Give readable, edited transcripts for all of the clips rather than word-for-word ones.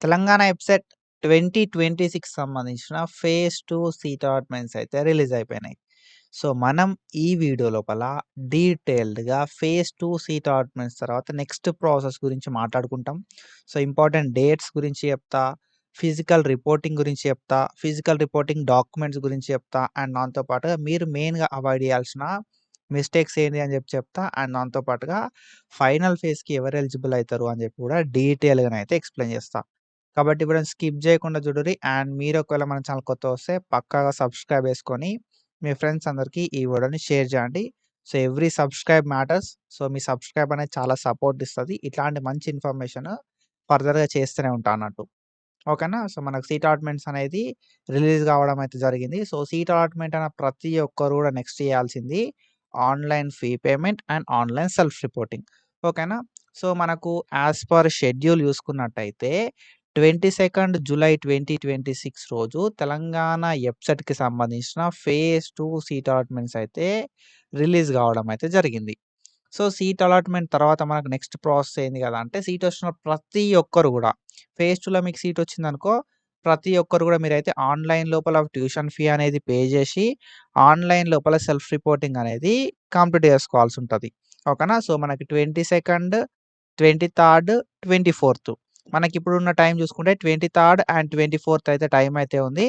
తెలంగాణ ఎబ్సెట్ 2026 సంబంధించిన phase 2 seat allotments అయితే release అయిపోయినాయి. సో, మనం ఈ వీడియో లోపల డీటెయిల్డ్‌గా ఫేజ్ 2 సీట్ అలాట్‌మెంట్స్ తర్వాత నెక్స్ట్ ప్రాసెస్ గురించి మాట్లాడుకుంటాం. సో, ఇంపార్టెంట్ డేట్స్ గురించి చెప్తా, ఫిజికల్ రిపోర్టింగ్ గురించి చెప్తా, ఫిజికల్ రిపోర్టింగ్ డాక్యుమెంట్స్ గురించి చెప్తా అండ్ దాంతో పాటుగా మీరు మెయిన్‌గా అవాయిడ్ చేయాల్సిన మిస్టేక్స్ ఏంటి అని చెప్తా అండ్ దాంతో పాటుగా ఫైనల్ ఫేజ్‌కి ఎవరు ఎలిజిబుల్ అయితారు అని చెప్పి కూడా డీటెయిల్‌గానైతే ఎక్స్‌ప్లెయిన్ చేస్తా. కాబట్టి ఇప్పుడేం స్కిప్ చేయకుండా చూడుర్రి. అండ్ మీరు ఒకవేళ మన ఛానల్ కొత్తగా వస్తే పక్కాగా సబ్స్క్రైబ్ చేసుకొని మీ ఫ్రెండ్స్ అందరికీ ఈ వీడియోని షేర్ చేయండి. So, every subscribe matters. So, మీ సబ్స్క్రైబ్ అనేది చాలా సపోర్ట్ ఇస్తది. ఇట్లాంటి మంచి ఇన్ఫర్మేషన్ ఫర్దర్‌గా చేస్తూనే ఉంటా అన్నట్టు. ఓకేనా? సో, మనకు సీట్ అలాట్‌మెంట్స్ అనేది రిలీజ్ కావడం అయితే జరిగింది. సో, సీట్ అలాట్‌మెంట్ అన్న ప్రతి ఒక్కరు కూడా నెక్స్ట్ చేయాల్సింది online fee payment and online self reporting. ఓకేనా? సో, మనకు యాస్ పర్ షెడ్యూల్ చూసుకున్నట్టయితే 22 జులై 2026 రోజు తెలంగాణ ఎబ్సెట్‌కి సంబంధించిన ఫేజ్ 2 సీట్ అలాట్‌మెంట్స్ అయితే రిలీజ్ కావడం అయితే జరిగింది. సో, సీట్ అలాట్‌మెంట్ తర్వాత మనకు నెక్స్ట్ ప్రాసెస్ ఏంది కదా అంటే సీట్ వచ్చిన ప్రతి ఒక్కరు కూడా ఫేజ్ 2లో మీకు సీట్ వచ్చిందనుకో ప్రతి ఒక్కరు కూడా మీరైతే ఆన్‌లైన్ లోపల ట్యూషన్ ఫీ అనేది పే చేసి ఆన్‌లైన్ లోపల సెల్ఫ్ రిపోర్టింగ్ అనేది కంప్లీట్ చేసుకోవాల్సి ఉంటది. ఓకేనా? సో, మనకి 22, 23, 24 మనకిప్పుడున్న టైం చూసుకుంటే 23 అండ్ 24 అయితే టైం అయితే ఉంది.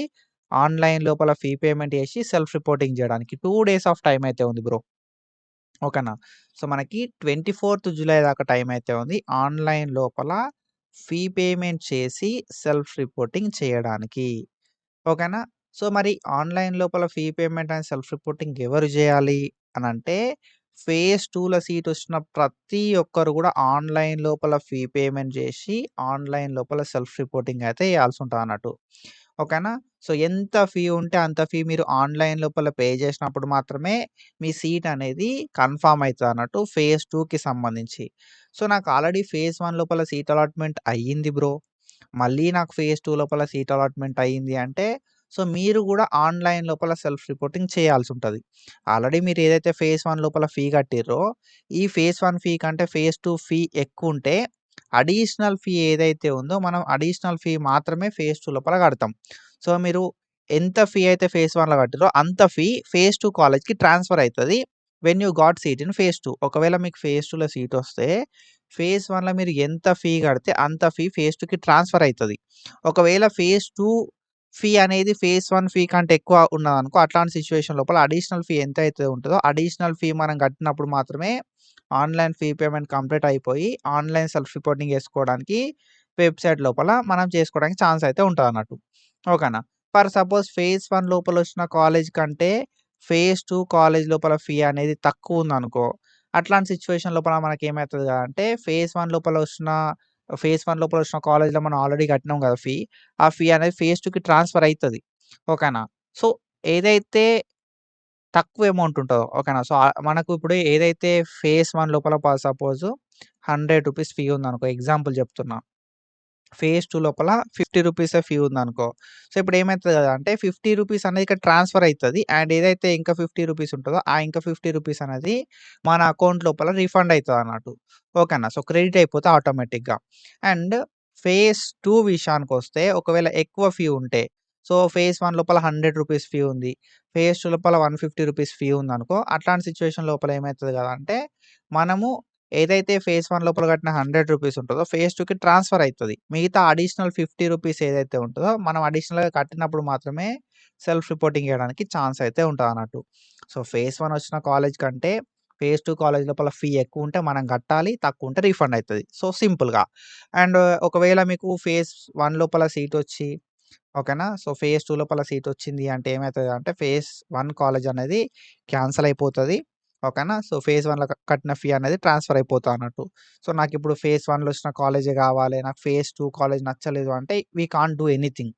ఆన్‌లైన్ లోపల ఫీ పేమెంట్ చేసి సెల్ఫ్ రిపోర్టింగ్ చేయడానికి 2 డేస్ ఆఫ్ టైం అయితే ఉంది బ్రో. ఓకేనా? సో, మనకి 24 జులై దాకా టైం అయితే ఉంది. ఆన్‌లైన్ లోపల ఫీ పేమెంట్ చేసి సెల్ఫ్ రిపోర్టింగ్ చేయడానికి. ఓకేనా? సో, మరి ఆన్‌లైన్ లోపల fee payment and self reporting ఎవరు జేయాలి అనంటే, ఫేజ్ 2లో సీట్ వచ్చిన ప్రతి ఒక్కరు గూడా ఆన్‌లైన్ లోపల ఫీ పేమెంట్ జేసి, ఆన్‌లైన్ లోపల సెల్ఫ్ రిపోర్టింగ్ అయితే చేయాల్సుంటదన్నట్టు. ఓకేనా? సో, ఎంత ఫీ ఉంటే అంత ఫీ మీరు ఆన్‌లైన్ లోపల పే జేసినప్పుడు మాత్రమే మీ సీట్ అనేది కన్ఫర్మ్ అయితదన్నట్టు ఫేజ్ 2కి సంబంధించి. సో, నాకు ఆల్రెడీ ఫేజ్ 1 లోపల సీట్ అలాట్‌మెంట్ అయ్యింది బ్రో. మళ్ళీ నాకు ఫేజ్ 2 లోపల సీట్ అలాట్‌మెంట్ అయింది అంటే, సో, మీరు గూడా ఆన్‌లైన్ లోపల సెల్ఫ్ రిపోర్టింగ్ చేయాల్సుంటది. ఆల్రెడీ మీరు ఏదైతే ఫేజ్ 1 లోపల ఫీ కట్టిర్రో, ఈ ఫేజ్ 1 ఫీ కంటే ఫేజ్ 2 ఫీ ఎక్కువుంటే, అడిషనల్ ఫీ ఏదైతే ఉందో మనం అడిషనల్ ఫీ మాత్రమే ఫేజ్ 2 లోపల కడతాం. సో, మీరు ఎంత ఫీ అయితే ఫేజ్ 1లో కట్టిర్రో అంత ఫీ ఫేజ్ 2 కాలేజ్‌కి ట్రాన్స్‌ఫర్ అయితది. When you got seat in phase 2. ఒకవేళ మీకు ఫేజ్ 2లో సీట్ వస్తే ఫేజ్ 1లో మీరు ఎంత ఫీ కడితే అంత ఫీ ఫేజ్ 2కి ట్రాన్స్‌ఫర్ అయితది. ఒకవేళ ఫేజ్ 2 ఫీ అనేది ఫేజ్ 1 ఫీ కంటే ఎక్కువ ఉన్నదనుకో అట్లాంటి సిట్యుయేషన్ లోపల అడిషనల్ ఫీ ఎంతైతే ఉంటదో అడిషనల్ ఫీ మనం కట్టినప్పుడు మాత్రమే ఆన్‌లైన్ ఫీ పేమెంట్ కంప్లీట్ అయిపోయి ఆన్‌లైన్ సెల్ఫ్ రిపోర్టింగ్ చేసుకోవడానికి వెబ్‌సైట్ లోపల మనం చేసుకోవడానికి ఛాన్స్ అయితే ఉంటదన్నట్టు. ఓకేనా? ఫర్ సపోజ్ ఫేజ్ 1 లోపల వచ్చిన కాలేజ్ కంటే ఫేజ్ 2 కాలేజ్ లోపల ఫీ అనేది తక్కువుందనుకో అట్లాంటి సిట్యుయేషన్ లోపల మనకేమైతది అంటే ఫేజ్ 1 లోపల వచ్చిన కాలేజ్‌లో మనం ఆల్రెడీ కట్టినాం కదా ఫీ. ఆ ఫీ అనేది ఫేజ్ 2కి ట్రాన్స్‌ఫర్ అయితది. ఓకేనా? సో, ఏదైతే తక్కువ అమౌంట్ ఉంటదో ఓకేనా? సో, మనకు ఇప్పుడు ఏదైతే ఫేజ్ 1 లోపల సపోజ్ రూ. 100 ఫీ ఉందనుకో ఎగ్జాంపుల్ చెప్తున్నా. ఫేజ్ 2 లోపల రూ. 50 ఫీ ఉందనుకో. సో, ఇప్పుడు ఏమైతది కదా అంటే రూ. 50 అనేది ఇక్కడ ట్రాన్స్‌ఫర్ అయితది. అండ్ ఏదైతే ఇంకా రూ. 50 ఉంటదో ఆ ఇంకా రూ. 50 అనేది మన అకౌంట్ లోపల రీఫండ్ అయితదన్నట్టు. ఓకేనా? సో, క్రెడిట్ అయిపోతే ఆటోమేటిక్‌గా. అండ్ ఫేజ్ 2 విషయానికొస్తే ఒకవేళ ఎక్కువ ఫీ ఉంటే సో, ఫేజ్ 1 లోపల రూ. 100 ఫీ ఉంది. ఫేజ్ 2 లోపల రూ. 150 ఫీ ఉందనుకో అట్లాంటి సిట్యుయేషన్ లోపల ఏమైతది కదా అంటే మనము ఏదైతే ఫేజ్ 1 లోపల కట్టిన రూ. 100 ఉంటదో ఫేజ్ 2కి ట్రాన్స్‌ఫర్ అయితది. మిగతా అడిషనల్ రూ. 50 ఏదైతే ఉంటదో మనం అడిషనల్‌గా కట్టినప్పుడు మాత్రమే సెల్ఫ్ రిపోర్టింగ్ చేయడానికి ఛాన్స్ అయితే ఉంటదన్నట్టు. సో, ఫేజ్ 1 వచ్చిన కాలేజ్ కంటే ఫేజ్ 2 కాలేజ్ లోపల ఫీ ఎక్కువుంటే మనం కట్టాలి. తక్కువుంటే రీఫండ్ అయితది. సో, సింపుల్‌గా. అండ్ ఒకవేళ మీకు ఫేజ్ 1 లోపల సీటొచ్చి ఓకేనా? సో, ఫేజ్ 2 లోపల సీటొచ్చింది అంటే ఏమైతదంటే ఫేజ్ 1 కాలేజ్ అనేది క్యాన్సల్ అయిపోతది. ఓకేనా? సో, ఫేజ్ 1లో కట్టిన ఫీ అనేది ట్రాన్స్‌ఫర్ అయిపోతాదన్నట్టు. సో, నాకిప్పుడు ఫేజ్ 1లో వచ్చిన కాలేజే కావాలి. నాకు ఫేజ్ 2 కాలేజ్ నచ్చలేదు అంటే వి కాంట్ డూ ఎనీథింగ్.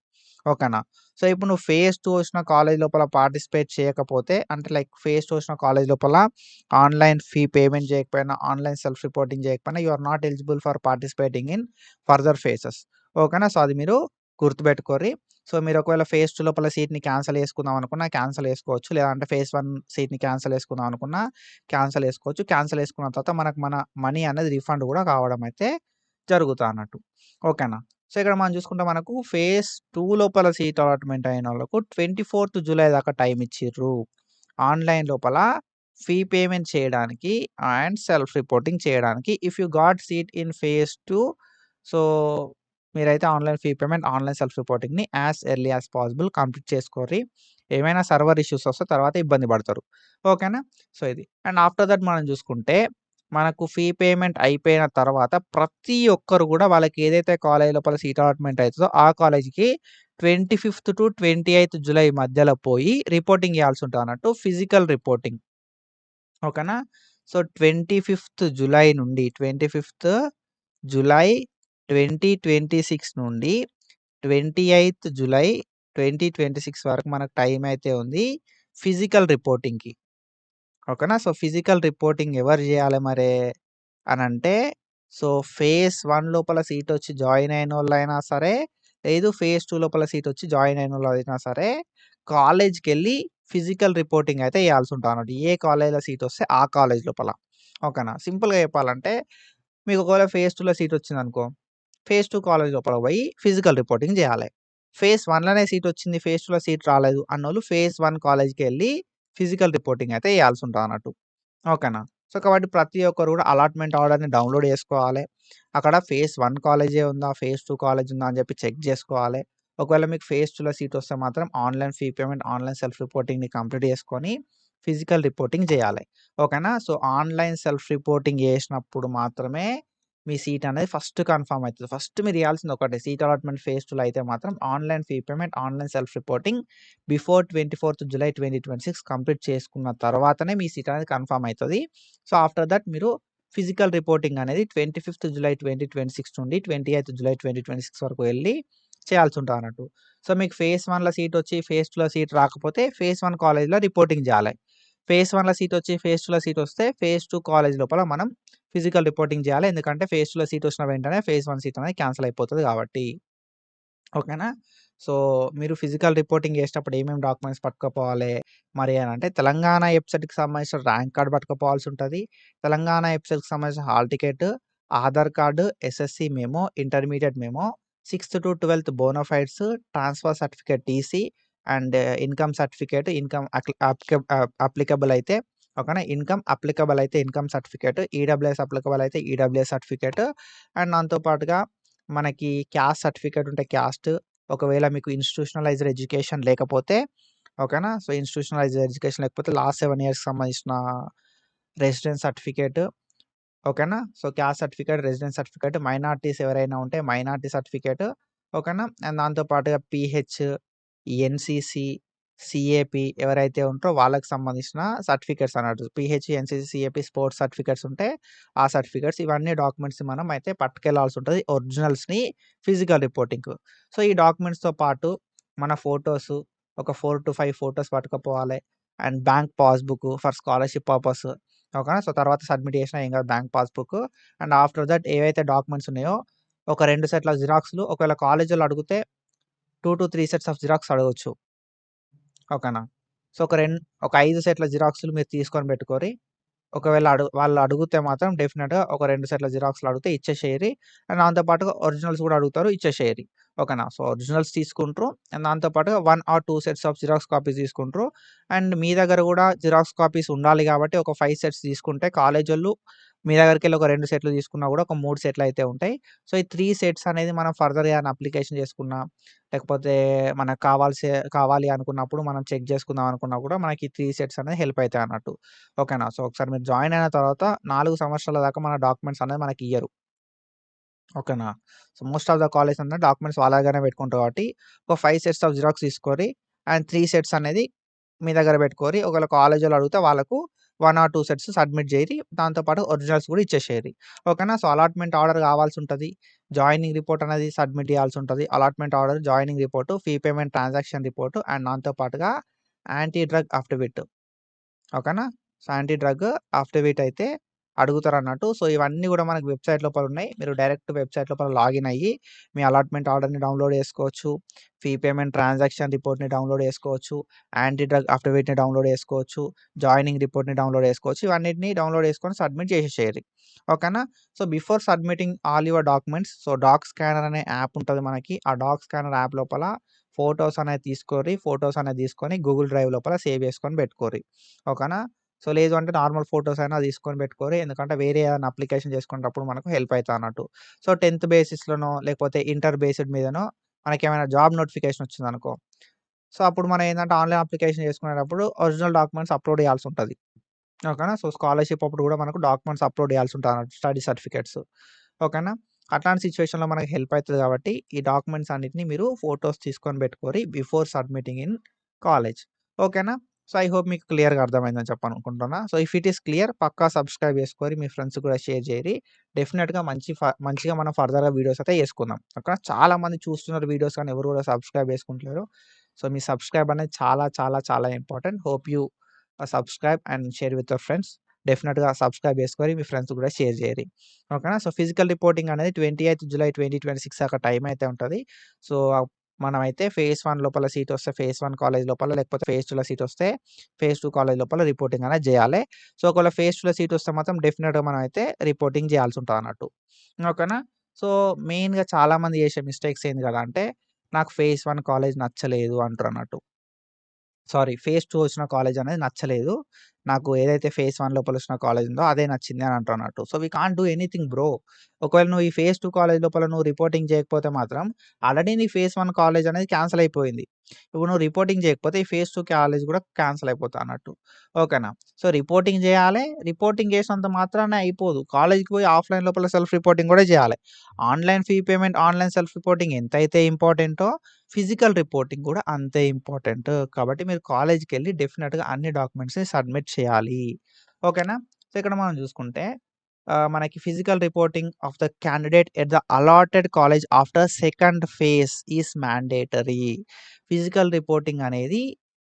ఓకేనా? సో, ఇప్పుడు నువ్వు ఫేజ్ 2 వచ్చిన కాలేజ్ లోపల పార్టిసిపేట్ చేయకపోతే అంటే లైక్ ఫేజ్ 2 వచ్చిన కాలేజ్ లోపల ఆన్‌లైన్ ఫీ పేమెంట్ చేయకపోయినా, ఆన్‌లైన్ సెల్ఫ్ రిపోర్టింగ్ చేయకపోయినా you are not eligible for participating in further phases. ఓకేనా? సో, అది మీరు గుర్తుపెట్టుకోర్రి. సో, మీరు ఒకవేళ ఫేజ్ 2 లోపల సీట్‌ని క్యాన్సల్ చేసుకుందాం అనుకున్నా క్యాన్సల్ చేసుకోవచ్చు. లేదంటే ఫేజ్ 1 సీట్‌ని క్యాన్సల్ చేసుకుందాం అనుకున్నా క్యాన్సల్ చేసుకోవచ్చు. క్యాన్సల్ చేసుకున్న తర్వాత మనకు మన మనీ అనేది రిఫండ్ కూడా కావడం అయితే జరుగుతదన్నట్టు. ఓకేనా? సో, ఇక్కడ మనం చూసుకుంటే మనకు ఫేజ్ 2 లోపల సీట్ అలాట్‌మెంట్ అయినోళ్ళకు 24థ్ జూలై దాకా టైమ్ ఇచ్చిర్రు. ఆన్‌లైన్ లోపల ఫీ పేమెంట్ చేయడానికి అండ్ సెల్ఫ్ రిపోర్టింగ్ చేయడానికి. If you got seat in phase 2 so, మీరైతే online fee payment, online self రిపోర్టింగ్‌ని as early as possible complete చేసుకోర్రి. ఏమైనా సర్వర్ ఇష్యూస్ వస్తే తర్వాత ఇబ్బంది పడతారు. ఓకేనా? సో, ఇది. అండ్ ఆఫ్టర్ దట్ మనం చూసుకుంటే మనకు ఫీ పేమెంట్ అయిపోయిన తర్వాత ప్రతి ఒక్కరు గూడా వాళ్ళకి ఏదైతే కాలేజ్ లోపల సీట్ అలాట్‌మెంట్ అయితదో ఆ కాలేజ్‌కి 25th-28th జులై మధ్యలో పోయి రిపోర్టింగ్ చేయాల్సి ఉంటదన్నట్టు. Physical reporting. ఓకేనా? సో, 25th జులై నుండి 25th జులై 2026 నుండి 28th జులై 2026 వరకు మనకు టైమ్ అయితే ఉంది ఫిజికల్ రిపోర్టింగ్‌కి. ఓకేనా? సో, ఫిజికల్ రిపోర్టింగ్ ఎవరు జేయాలి మరే అనంటే, సో, ఫేజ్ 1 లోపల సీటొచ్చి జాయిన్ అయినోళ్ళైనా సరే, లేదు ఫేజ్ 2 లోపల సీటొచ్చి జాయిన్ అయినోళ్ళైనా సరే, కాలేజ్‌కెళ్ళి ఫిజికల్ రిపోర్టింగ్ అయితే చేయాల్సుంటదన్నట్టు. ఏ కాలేజ్‌లో సీటొస్తే ఆ కాలేజ్ లోపల. ఓకేనా? సింపుల్‌గా చెప్పాలంటే, మీకు ఒకవేళ ఫేజ్ 2లో సీటొచ్చిందనుకో, ఫేజ్ 2 కాలేజ్ లోపల పోయి ఫిజికల్ రిపోర్టింగ్ జేయాలె. ఫేజ్ 1లోనే సీటొచ్చింది, ఫేజ్ 2లో సీట్ రాలేదు అన్నోళ్ళు ఫేజ్ 1 కాలేజ్‌కెళ్ళి ఫిజికల్ రిపోర్టింగ్ అయితే చేయాల్సుంటదన్నట్టు. ఓకేనా? సో, కాబట్టి ప్రతి ఒక్కరు గూడా అలాట్‌మెంట్ ఆర్డర్‌ని డౌన్‌లోడ్ చేసుకోవాలి. అక్కడ ఫేజ్ 1 కాలేజే ఉందా? ఫేజ్ 2 కాలేజ్ ఉందా? అని చెప్పి చెక్ జేసుకోవాలి. ఒకవేళ మీకు ఫేజ్ 2లో సీట్ వస్తే మాత్రం online fee payment, online self రిపోర్టింగ్‌ని కంప్లీట్ చేసుకొని ఫిజికల్ రిపోర్టింగ్ జేయాలి. ఓకేనా? సో, ఆన్‌లైన్ సెల్ఫ్ రిపోర్టింగ్ జేసినప్పుడు మాత్రమే మీ సీట్ అనేది ఫస్ట్ కన్ఫర్మ్ అయితది. ఫస్ట్ మీరు చేయాల్సింది ఒకటే సీట్ అలాట్‌మెంట్ ఫేజ్ 2లో అయితే మాత్రం online fee payment, online self reporting before 24th July 2026 complete చేసుకున్న తర్వాతనే మీ సీట్ అనేది కన్ఫర్మ్ అయితది. సో, ఆఫ్టర్ దట్ మీరు ఫిజికల్ రిపోర్టింగ్ అనేది 25th జులై 2026 నుండి 28th జులై 2026 వరకు వెళ్లి చేయాల్సి ఉంటదన్నట్టు. సో, మీకు ఫేజ్ 1లో సీట్ వచ్చి ఫేజ్ 2లో సీట్ రాకపోతే ఫేజ్ 1 కాలేజ్‌లో రిపోర్టింగ్ చేయాలి. ఫేజ్ 1లో సీట్ వచ్చి ఫేజ్ 2లో సీట్ వస్తే ఫేజ్ 2 కాలేజ్ లోపల మనం ఫిజికల్ రిపోర్టింగ్ చేయాలి. ఎందుకంటే ఫేజ్ 2లో సీట్ వచ్చిన వెంటనే ఫేజ్ 1 సీట్ అనేది క్యాన్సెల్ అయిపోతది కాబట్టి. ఓకేనా? సో, మీరు ఫిజికల్ రిపోర్టింగ్ చేసేటప్పుడు ఏమేమి డాక్యుమెంట్స్ పట్టుకపోవాలి మరి అనంటే, తెలంగాణ ఎబ్సెట్‌కి సంబంధించిన ర్యాంక్ కార్డ్ పట్టుకపోవాల్సుంటది. తెలంగాణ ఎబ్సెట్‌కి సంబంధించిన hall ticket, Aadhaar card, SSC memo, intermediate memo, 6th-12th bonafides, transfer certificate TC and income certificate, income applicable అయితే ఓకేనా? ఇన్‌కమ్ అప్లికబుల్ అయితే ఇన్‌కమ్ సర్టిఫికేట్, ఈడబ్ల్యూఎస్ అప్లికబుల్ అయితే ఈడబ్ల్యూఎస్ సర్టిఫికేట్ అండ్ దాంతో పాటుగా మనకి క్యాస్ట్ సర్టిఫికేట్ ఉంటే క్యాస్ట్, ఒకవేళ మీకు ఇన్‌స్టిట్యూషనలైజ్డ్ ఎడ్యుకేషన్ లేకపోతే ఓకేనా? సో, ఇన్‌స్టిట్యూషనలైజ్డ్ ఎడ్యుకేషన్ లేకపోతే లాస్ట్ 7 ఇయర్స్‌కి సంబంధించిన రెసిడెన్స్ సర్టిఫికేట్ ఓకేనా? So, caste certificate, residence certificate, minorities ఎవరైనా ఉంటే మైనారిటీ సర్టిఫికేట్ ఓకేనా? అండ్ దాంతో పాటుగా పీహెచ్, ఎన్‌సీసీ, సీఏపీ ఎవరైతే ఉంటారో వాళ్ళకి సంబంధించిన సర్టిఫికేట్స్ అన్నట్టు. PH, NCC, CAP sports certificates ఉంటే ఆ సర్టిఫికేట్స్ ఇవన్నీ డాక్యుమెంట్స్ మనం అయితే పట్టుకెళ్లాల్సి ఉంటది. ఒరిజినల్స్‌ని ఫిజికల్ రిపోర్టింగ్‌కు. సో, ఈ డాక్యుమెంట్స్‌తో పాటు మన ఫోటోస్ ఒక 4-5 ఫోటోస్ పట్టుకపోవాలి. And bank passbook for scholarship purpose ఓకేనా? సో, తర్వాత సబ్మిట్ చేసినా ఏం కాదు bank passbook. And after that ఏవైతే డాక్యుమెంట్స్ ఉన్నాయో ఒక 2 సెట్ల జిరాక్స్‌లు ఒకవేళ కాలేజోళ్ళు అడిగితే 2-3 సెట్స్ ఆఫ్ జిరాక్స్ అడగొచ్చు. ఓకేనా? సో, ఒక 5 సెట్ల జిరాక్స్‌లు మీరు తీసుకొని పెట్టుకోరి. ఒకవేళ వాళ్ళు అడిగితే మాత్రం డెఫినిట్‌గా ఒక 2 సెట్ల జిరాక్స్‌లు అడిగితే ఇచ్చేసేయరి. అండ్ దాంతో పాటుగా ఒరిజినల్స్ కూడా అడుగుతారు ఇచ్చేసేయరి. ఓకేనా? So, originals తీసుకుంట్రు. అండ్ దాంతో పాటుగా 1 or 2 sets of xerox copies తీసుకుంట్రు. అండ్ మీ దగ్గర కూడా జిరాక్స్ కాపీస్ ఉండాలి కాబట్టి ఒక 5 సెట్స్ తీసుకుంటే కాలేజోళ్ళు మీ దగ్గరికెళ్ళి ఒక 2 సెట్‌లు తీసుకున్నా కూడా ఒక 3 సెట్‌లు అయితే ఉంటాయి. సో, ఈ 3 సెట్స్ అనేది మనం ఫర్దర్‌గా ఏమైనా అప్లికేషన్ చేసుకున్నా, లేకపోతే మనకు కావాలి అనుకున్నప్పుడు మనం చెక్ చేసుకుందాం అనుకున్నా కూడా మనకి 3 సెట్స్ అనేది హెల్ప్ అయితాయి అన్నట్టు. ఓకేనా? సో, ఒకసారి మీరు జాయిన్ అయిన తర్వాత 4 సంవత్సరాల దాకా మన డాక్యుమెంట్స్ అనేది మనకియ్యరు. ఓకేనా? So, most of the college అంతా డాక్యుమెంట్స్ వాళ్ళ దగ్గరనే పెట్టుకుంటారు కాబట్టి, ఒక 5 సెట్స్ ఆఫ్ జిరాక్స్ తీసుకోరి. అండ్ 3 సెట్స్ అనేది మీ దగ్గర పెట్టుకోరి. ఒకవేళ కాలేజోళ్ళు అడిగితే వాళ్ళకు 1 ఆర్ 2 సెట్స్ సబ్మిట్ జేయరి. దాంతో పాటు ఒరిజినల్స్ కూడా ఇచ్చేసేయరి. ఓకేనా? సో, అలాట్‌మెంట్ ఆర్డర్ కావాల్సుంటది. జాయినింగ్ రిపోర్ట్ అనేది సబ్మిట్ చేయాల్సుంటది. Allotment order, joining report, fee payment transaction report and దాంతో పాటుగా యాంటీ డ్రగ్ అఫిడవిట్. ఓకేనా? సో, యాంటీ డ్రగ్ అఫిడవిట్ అయితే అడుగుతారన్నట్టు. సో, ఇవన్నీ గూడా మనకు వెబ్‌సైట్ లోపల ఉన్నాయి. మీరు డైరెక్ట్ వెబ్‌సైట్ లోపల లాగిన్ అయ్యి మీ అలాట్‌మెంట్ ఆర్డర్‌ని డౌన్‌లోడ్ చేసుకోవచ్చు. ఫీ పేమెంట్ ట్రాన్సాక్షన్ రిపోర్ట్‌ని డౌన్‌లోడ్ చేసుకోవచ్చు. యాంటీ డ్రగ్ అఫిడవిట్‌ని డౌన్‌లోడ్ చేసుకోవచ్చు. జాయినింగ్ రిపోర్ట్‌ని డౌన్‌లోడ్ చేసుకోవచ్చు. ఇవన్నిటిని డౌన్‌లోడ్ చేసుకొని సబ్మిట్ చేసేసేయాలి. ఓకేనా? So, before submitting all your documents so, doc scanner అనే యాప్ ఉంటది మనకి. ఆ డాక్ స్కానర్ యాప్ లోపల ఫోటోస్ అనేది తీసుకోర్రి. ఫోటోస్ అనేది తీసుకొని గూగుల్ డ్రైవ్ లోపల సేవ్ చేసుకొని పెట్టుకోర్రి. ఓకేనా? సో, లేదు అంటే నార్మల్ ఫోటోస్ అయినా తీసుకొని పెట్టుకోరి. ఎందుకంటే వేరే ఏదైనా అప్లికేషన్ చేసుకునేటప్పుడు మనకు హెల్ప్ అయితదన్నట్టు. సో, 10థ్ బేసిస్‌లోనో లేకపోతే ఇంటర్ బేస్డ్ మీదనో మనకేమైనా జాబ్ నోటిఫికేషన్ వచ్చిందనుకో, సో, అప్పుడు మనం ఏందంటే ఆన్‌లైన్ అప్లికేషన్ చేసుకునేటప్పుడు ఒరిజినల్ డాక్యుమెంట్స్ అప్‌లోడ్ చేయాల్సుంటది. ఓకేనా? సో, స్కాలర్‌షిప్ అప్పుడు గూడా మనకు డాక్యుమెంట్స్ అప్‌లోడ్ చేయాల్సుంటదన్నట్టు స్టడీ సర్టిఫికేట్స్. ఓకేనా? అట్లాంటి సిట్యుయేషన్‌లో మనకు హెల్ప్ అయితది కాబట్టి, ఈ డాక్యుమెంట్స్ అన్నిటిని మీరు ఫోటోస్ తీసుకొని పెట్టుకోరి బిఫోర్ సబ్మిటింగ్ ఇన్ కాలేజ్. ఓకేనా? సో, ఐ హోప్ మీకు క్లియర్‌గా అర్థమైందని చెప్పనుకుంటున్నా. So, if it is clear పక్కా సబ్స్క్రైబ్ చేసుకోరి. మీ ఫ్రెండ్స్‌కి కూడా షేర్ చేయరి. డెఫినిట్‌గా మంచిగా మనం ఫర్దర్‌గా వీడియోస్ అయితే చేసుకుందాం. ఓకేనా? చాలా మంది చూస్తున్నారు వీడియోస్ కానీ ఎవరు కూడా సబ్స్క్రైబ్ చేసుకుంటలేరు. సో, మీ సబ్స్క్రైబ్ అనేది చాలా చాలా చాలా important. Hope you subscribe and share with your friends. డెఫినిట్‌గా సబ్స్క్రైబ్ చేసుకొని మీ ఫ్రెండ్స్‌కి కూడా షేర్ చేయరి. ఓకేనా? సో, ఫిజికల్ రిపోర్టింగ్ అనేది 28 జులై 2026 దాకా టైం అయితే ఉంటది. సో, మనమైతే ఫేజ్ 1 లోపల సీట్ వస్తే ఫేజ్ 1 కాలేజ్ లోపల, లేకపోతే ఫేజ్ 2లో సీట్ వస్తే ఫేజ్ 2 కాలేజ్ లోపల రిపోర్టింగ్ అనేది జేయాలే. సో, ఒకవేళ ఫేజ్ 2లో సీట్ వస్తే మాత్రం డెఫినిట్‌గా మనమైతే రిపోర్టింగ్ చేయాల్సి ఉంటదన్నట్టు. ఓకేనా? సో, మెయిన్‌గా చాలామంది చేసే మిస్టేక్స్ ఏంది కదా అంటే, నాకు ఫేజ్ 1 కాలేజ్ నచ్చలేదు అంటారన్నట్టు. సారీ. ఫేజ్ 2 వచ్చిన కాలేజ్ అనేది నచ్చలేదు. నాకు ఏదైతే ఫేజ్ 1 లోపల వచ్చిన కాలేజ్ ఉందో అదే నచ్చింది అని అంటున్నట్టు. So, we can't do anything bro. ఒకవేళ నువ్వు ఈ ఫేజ్ 2 కాలేజ్ లోపల నువ్వు రిపోర్టింగ్ చేయకపోతే మాత్రం ఆల్రెడీ నీ ఫేజ్ 1 కాలేజ్ అనేది క్యాన్సెల్ అయిపోయింది. ఇప్పుడు నువ్వు రిపోర్టింగ్ చేయకపోతే ఈ ఫేజ్ 2 కాలేజ్ కూడా క్యాన్సెల్ అయిపోతా అన్నట్టు. ఓకేనా? సో, రిపోర్టింగ్ చేయాలే. రిపోర్టింగ్ చేసినంత మాత్రాన అయిపోదు. కాలేజ్‌కి పోయి ఆఫ్‌లైన్ లోపల సెల్ఫ్ రిపోర్టింగ్ కూడా చేయాలి. Online fee payment, online self reporting ఎంతైతే ఇంపార్టెంటో ఫిజికల్ రిపోర్టింగ్ కూడా అంతే ఇంపార్టెంట్. కాబట్టి మీరు కాలేజ్‌కెళ్ళి డెఫినిట్‌గా అన్ని డాక్యుమెంట్స్‌ని సబ్మిట్ చేయాలి. ఓకేనా? సో, ఇక్కడ మనం చూసుకుంటే మనకి physical reporting of the candidate at the allotted college after second phase is mandatory. Physical reporting అనేది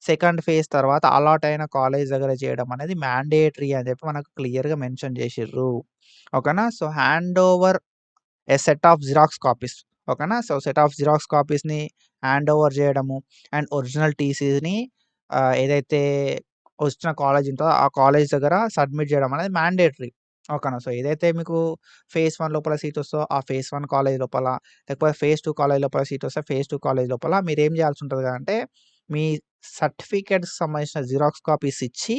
సెకండ్ ఫేజ్ తర్వాత అలాట్ అయిన కాలేజ్ దగ్గర చేయడం అనేది మ్యాండేటరీ అని చెప్పి మనకు క్లియర్‌గా మెన్షన్ చేసిర్రు. ఓకేనా? So, hand over a set of xerox copies. ఓకేనా? సో, సెట్ ఆఫ్ జిరాక్స్ కాపీస్‌ని హ్యాండ్ ఓవర్ చేయడము అండ్ ఒరిజినల్ టీసీని ఏదైతే వచ్చిన కాలేజ్ ఉంటదో ఆ కాలేజ్ దగ్గర సబ్మిట్ చేయడం అనేది మ్యాండేటరీ. ఓకేనా? సో, ఏదైతే మీకు ఫేజ్ 1 లోపల సీట్ వస్తదో ఆ ఫేజ్ 1 కాలేజ్ లోపల, లేకపోతే ఫేజ్ 2 కాలేజ్ లోపల సీట్ వస్తే ఫేజ్ 2 కాలేజ్ లోపల మీరేం చేయాల్సి ఉంటది కదంటే, మీ సర్టిఫికేట్స్‌కి సంబంధించిన జిరాక్స్ కాపీస్ ఇచ్చి,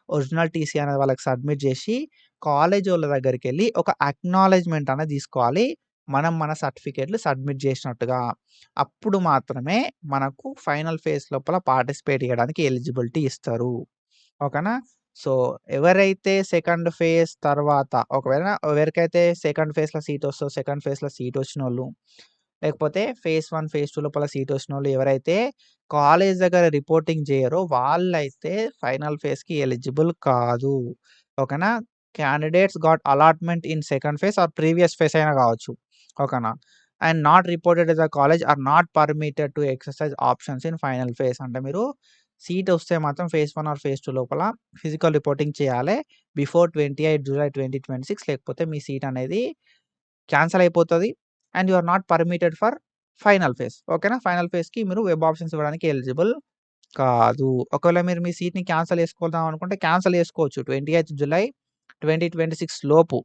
ఒరిజినల్ టీసీ అనేది వాళ్ళకి సబ్మిట్ చేసి, కాలేజోళ్ళ దగ్గరికెళ్ళి ఒక అక్నాలెడ్జ్‌మెంట్ అనేది తీసుకోవాలి. మనం మన సర్టిఫికేట్‌లు సబ్మిట్ చేసినట్టుగా. అప్పుడు మాత్రమే మనకు ఫైనల్ ఫేజ్ లోపల పార్టిసిపేట్ చేయడానికి ఎలిజిబిలిటీ ఇస్తారు. ఓకేనా? సో, ఎవరైతే సెకండ్ ఫేజ్ తర్వాత ఒకవేళ ఎవరికైతే సెకండ్ ఫేజ్‌లో సీట్ వస్తదో, సెకండ్ ఫేజ్‌లో సీట్ వచ్చినోళ్ళు, లేకపోతే ఫేజ్ 1, ఫేజ్ 2 లోపల సీట్ వచ్చినోళ్ళు ఎవరైతే కాలేజ్ దగ్గర రిపోర్టింగ్ చేయరో వాళ్ళైతే ఫైనల్ ఫేజ్‌కి ఎలిజిబుల్ కాదు. ఓకేనా? Candidates got allotment in second phase or previous phase అయినా కావచ్చు. ఓకేనా? And not reported at the college are not permitted to exercise options in final phase. అంటే మీరు సీట్ వస్తే మాత్రం ఫేజ్ 1 ఆర్ ఫేజ్ 2 లోపల ఫిజికల్ రిపోర్టింగ్ చేయాలి. బిఫోర్ 28 జులై 2026 లేకపోతే మీ సీట్ అనేది క్యాన్సెల్ అయిపోతది. And you are not permitted for final phase. ఓకేనా? ఫైనల్ ఫేజ్‌కి మీరు వెబ్ ఆప్షన్స్ ఇవ్వడానికి ఎలిజిబుల్ కాదు. ఒకవేళ మీరు మీ సీట్‌ని క్యాన్సెల్ చేసుకుందాం అనుకుంటే క్యాన్సెల్ చేసుకోవచ్చు. 28 జులై 2026 లోపు.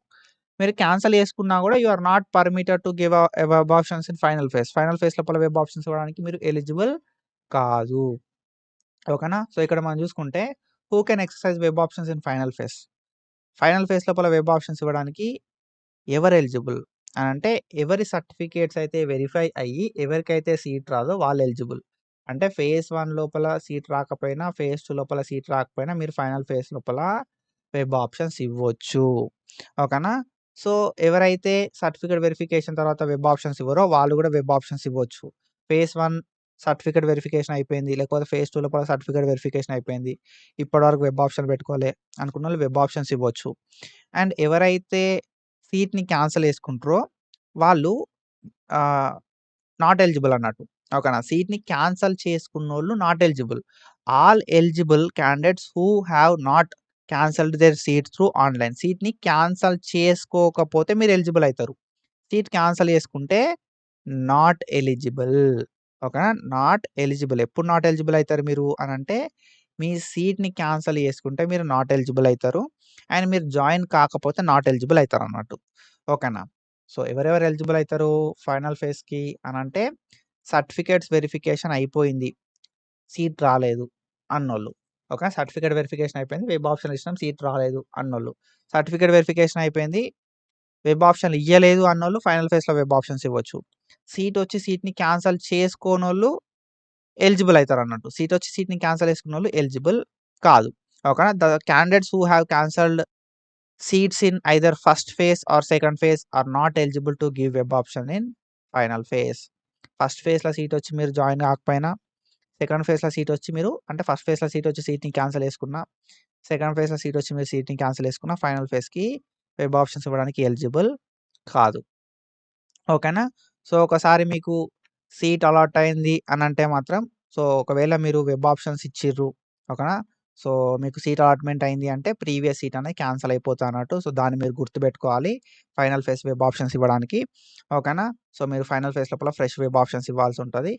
మీరు క్యాన్సెల్ చేసుకున్నా కూడా you are not permitted to give web options in final phase. Final phase లోపల వెబ్ ఆప్షన్స్ ఇవ్వడానికి మీరు ఎలిజిబుల్ కాదు. ఓకేనా? సో, ఇక్కడ మనం చూసుకుంటే who can exercise web options in final phase. Final phase లోపల వెబ్ ఆప్షన్స్ ఇవ్వడానికి ఎవరు ఎలిజిబుల్ అనంటే, ఎవరి సర్టిఫికేట్స్ అయితే వెరిఫై అయ్యి, ఎవరికైతే సీట్ రాదో వాళ్ళు ఎలిజిబుల్. అంటే ఫేజ్ 1 లోపల సీట్ రాకపోయినా, ఫేజ్ 2 లోపల సీట్ రాకపోయినా మీరు ఫైనల్ ఫేజ్ లోపల వెబ్ ఆప్షన్స్ ఇవ్వచ్చు. ఓకేనా? సో, ఎవరైతే సర్టిఫికేట్ వెరిఫికేషన్ తర్వాత వెబ్ ఆప్షన్స్ ఇవ్వరో వాళ్ళు కూడా వెబ్ ఆప్షన్స్ ఇవ్వచ్చు. ఫేజ్ 1 సర్టిఫికేట్ వెరిఫికేషన్ అయిపోయింది. లేకపోతే ఫేజ్ 2 లోపల సర్టిఫికేట్ వెరిఫికేషన్ అయిపోయింది. ఇప్పటివరకు వెబ్ ఆప్షన్ పెట్టుకోలే అనుకున్నోళ్ళు వెబ్ ఆప్షన్స్ ఇవ్వచ్చు. అండ్ ఎవరైతే సీట్‌ని క్యాన్సెల్ చేసుకుంటారో వాళ్ళు ఆహ్, నాట్ ఎలిజిబుల్ అన్నట్టు. ఓకేనా? సీట్‌ని క్యాన్సెల్ చేసుకున్నోళ్ళు not eligible. All eligible candidates who have not cancelled their seat through online. సీట్‌ని క్యాన్సల్ చేసుకోకపోతే మీరు ఎలిజిబుల్ అయితారు. సీట్ క్యాన్సల్ చేసుకుంటే నాట్ ఎలిజిబుల్. ఓకేనా? Not eligible. ఎప్పుడు నాట్ ఎలిజిబుల్ అయితారు మీరు అనంటే, మీ సీట్‌ని క్యాన్సల్ చేసుకుంటే మీరు నాట్ ఎలిజిబుల్ అయితారు. అండ్ మీరు జాయిన్ కాకపోతే నాట్ ఎలిజిబుల్ అయితారన్నట్టు. ఓకేనా? సో, ఎవరెవరు ఎలిజిబుల్ అయితారు ఫైనల్ ఫేజ్‌కి అనంటే, సర్టిఫికేట్స్ వెరిఫికేషన్ అయిపోయింది. సీట్ రాలేదు అన్నోళ్ళు. ఓకే. సర్టిఫికేట్ వెరిఫికేషన్ అయిపోయింది. వెబ్ ఆప్షన్ ఇచ్చినాం. సీట్ రాలేదు అన్నోళ్ళు. సర్టిఫికేట్ వెరిఫికేషన్ అయిపోయింది. వెబ్ ఆప్షన్‌లు ఇయ్యలేదు అన్నోళ్ళు ఫైనల్ ఫేజ్‌లో వెబ్ ఆప్షన్స్ ఇవ్వచ్చు. సీట్‌ని క్యాన్సల్ చేసుకోనోళ్ళు ఎలిజిబుల్ అయితారన్నట్టు. సీట్‌ని క్యాన్సల్ చేసుకున్నోళ్ళు ఎలిజిబుల్ కాదు. ఓకేనా? The candidates who have cancelled seats in either first phase or second phase are not eligible to give web option in final phase. First ఫేజ్‌లో సీటొచ్చి మీరు జాయిన్ కాకపోయినా, సెకండ్ ఫేజ్‌లో సీటొచ్చి మీరు అంటే ఫస్ట్ ఫేజ్‌లో సీటొచ్చి సీట్‌ని క్యాన్సల్ చేసుకున్నా, సెకండ్ ఫేజ్‌లో సీటొచ్చి మీరు సీట్‌ని క్యాన్సల్ చేసుకున్నా, ఫైనల్ ఫేజ్‌కి వెబ్ ఆప్షన్స్ ఇవ్వడానికి ఎలిజిబుల్ కాదు. ఓకేనా? సో, ఒకసారి మీకు సీట్ అలాట్ అయింది అనంటే మాత్రం సో, ఒకవేళ మీరు వెబ్ ఆప్షన్స్ ఇచ్చిర్రు. ఓకేనా? సో, మీకు సీట్ అలాట్‌మెంట్ అయింది అంటే ప్రీవియస్ సీట్ అనేది క్యాన్సల్ అయిపోతదన్నట్టు. సో, దాన్ని మీరు గుర్తుపెట్టుకోవాలి. ఫైనల్ ఫేజ్ వెబ్ ఆప్షన్స్ ఇవ్వడానికి. ఓకేనా? సో, మీరు ఫైనల్ ఫేజ్ లోపల ఫ్రెష్ వెబ్ ఆప్షన్స్ ఇవ్వాల్సుంటది.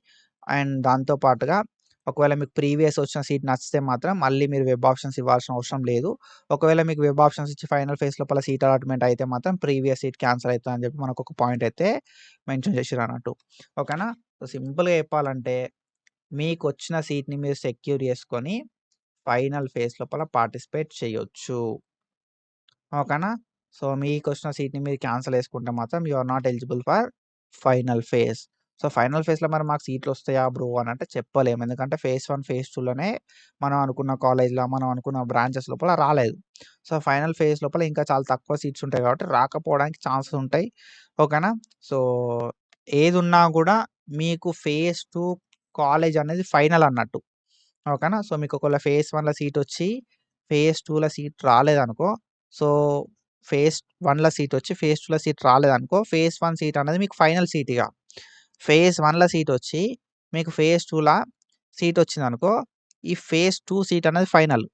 అండ్ దాంతో పాటుగా ఒకవేళ మీకు ప్రీవియస్ వచ్చిన సీట్ నచ్చితే మాత్రం మళ్ళీ మీరు వెబ్ ఆప్షన్స్ ఇవ్వాల్సిన అవసరం లేదు. ఒకవేళ మీకు వెబ్ ఆప్షన్స్ ఇచ్చి ఫైనల్ ఫేజ్ లోపల సీట్ అలాట్‌మెంట్ అయితే మాత్రం ప్రీవియస్ సీట్ క్యాన్సల్ అయితదని చెప్పి మనకొక పాయింట్ అయితే మెన్షన్ చేసిర్రన్నట్టు. ఓకేనా? సో, సింపుల్‌గా చెప్పాలంటే మీకొచ్చిన సీట్‌ని మీరు సెక్యూర్ చేసుకొని ఫైనల్ ఫేజ్ లోపల పార్టిసిపేట్ చేయొచ్చు. ఓకేనా? సో, మీకొచ్చిన సీట్‌ని మీరు క్యాన్సల్ చేసుకుంటే మాత్రం you are not eligible for final phase. So, final ఫేజ్‌లో మరి మాకు సీట్‌లొస్తాయా బ్రో అనంటే చెప్పలేము. ఎందుకంటే ఫేజ్ 1, ఫేజ్ 2లోనే మనం అనుకున్న కాలేజ్‌లో, మనం అనుకున్న బ్రాంచెస్ లోపల రాలేదు. సో, ఫైనల్ ఫేజ్ లోపల ఇంకా చాలా తక్కువ సీట్స్ ఉంటాయి కాబట్టి రాకపోవడానికి ఛాన్సెస్ ఉంటాయి. ఓకేనా? సో, ఏదున్నా గూడా మీకు ఫేజ్ 2 కాలేజ్ అనేది ఫైనల్ అన్నట్టు. ఓకేనా? సో, మీకు ఒకవేళ ఫేజ్ 1లో సీటొచ్చి, ఫేజ్ 2లో సీట్ రాలేదనుకో, సో, ఫేజ్ 1లో సీటొచ్చి, ఫేజ్ 2లో సీట్ రాలేదనుకో, ఫేజ్ 1 సీట్ అనేది మీకు ఫైనల్ సీట్ ఇగ. ఫేజ్ 1లో సీటొచ్చి, మీకు ఫేజ్ 2ల సీటొచ్చిందనుకో, ఈ ఫేజ్ 2 సీట్ అనేది ఫైనల్.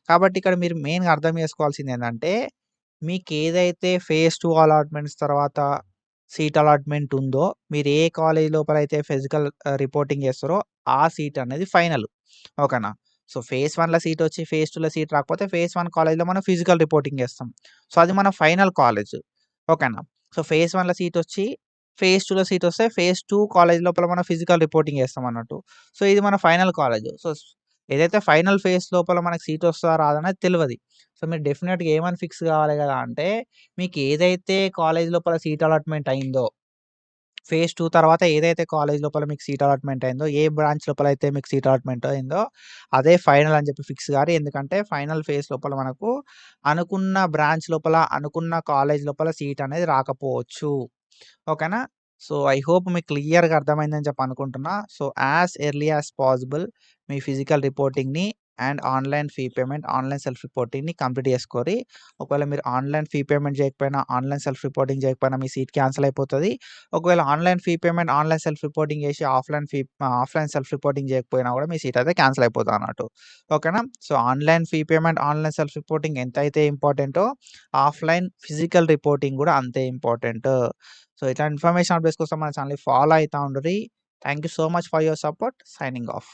కాబట్టి ఇక్కడ మీరు మెయిన్‌గా అర్థం చేసుకోవాల్సిందేందంటే, మీకేదైతే ఫేజ్ 2 అలాట్‌మెంట్స్ తర్వాత సీట్ అలాట్‌మెంట్ ఉందో, మీరు ఏ కాలేజ్ లోపలైతే ఫిజికల్ రిపోర్టింగ్ చేస్తారో, ఆ సీట్ అనేది ఫైనల్. ఓకేనా? సో, ఫేజ్ 1లో సీటొచ్చి, ఫేజ్ 2లో సీట్ రాకపోతే, ఫేజ్ 1 కాలేజ్‌లో మనం ఫిజికల్ రిపోర్టింగ్ చేస్తాం. సో, అది మన ఫైనల్ కాలేజ్. ఓకేనా? సో, ఫేజ్ 1లో సీటొచ్చి, ఫేజ్ 2లో సీటొస్తే, ఫేజ్ 2 కాలేజ్ లోపల మనం ఫిజికల్ రిపోర్టింగ్ చేస్తామన్నట్టు. సో, ఇది మన ఫైనల్ కాలేజ్. సో, ఏదైతే ఫైనల్ ఫేజ్ లోపల మనకు సీటొస్తదా రాదా అనేది తెలవది. సో, మీరు డెఫినిట్‌గా ఏమని ఫిక్స్ కావాలి గదా అంటే, మీకేదైతే కాలేజ్ లోపల సీట్ అలాట్‌మెంట్ అయిందో ఫేజ్ 2 తర్వాత ఏదైతే కాలేజ్ లోపల మీకు సీట్ అలాట్‌మెంట్ అయిందో, ఏ బ్రాంచ్ లోపలైతే మీకు సీట్ అలాట్‌మెంట్ అయిందో, అదే ఫైనల్ అని చెప్పి ఫిక్స్ గారి. ఎందుకంటే ఫైనల్ ఫేజ్ లోపల మనకు అనుకున్న బ్రాంచ్ లోపల, అనుకున్న కాలేజ్ లోపల సీట్ అనేది రాకపోవచ్చు. ఓకేనా? సో, ఐ హోప్ మీకు క్లియర్‌గా అర్థమైందని చెప్పి అనుకుంటున్నా. So, as early as possible మీ ఫిజికల్ రిపోర్టింగ్‌ని and online fee payment, online self రిపోర్టింగ్‌ని కంప్లీట్ చేసుకోరి. ఒకవేళ మీరు ఆన్‌లైన్ ఫీ పేమెంట్ చేయకపోయినా, ఆన్‌లైన్ సెల్ఫ్ రిపోర్టింగ్ చేయకపోయినా మీ సీట్ క్యాన్సల్ అయిపోతది. ఒకవేళ online fee payment, online self reporting చేసి ఆఫ్‌లైన్ సెల్ఫ్ రిపోర్టింగ్ చేయకపోయినా కూడా మీ సీట్ అయితే క్యాన్సల్ అయిపోతదన్నట్టు. ఓకేనా? So, online fee payment, online self reporting ఎంతైతే ఇంపార్టెంటో, ఆఫ్‌లైన్ ఫిజికల్ రిపోర్టింగ్ కూడా అంతే ఇంపార్టెంట్. సో, ఇట్లాంటి ఇన్ఫర్మేషన్ అప్డేట్స్ కోసం మన ఛానెల్‌ని ఫాలో అయితా ఉండుర్రి. Thank you so much for your support. Signing of.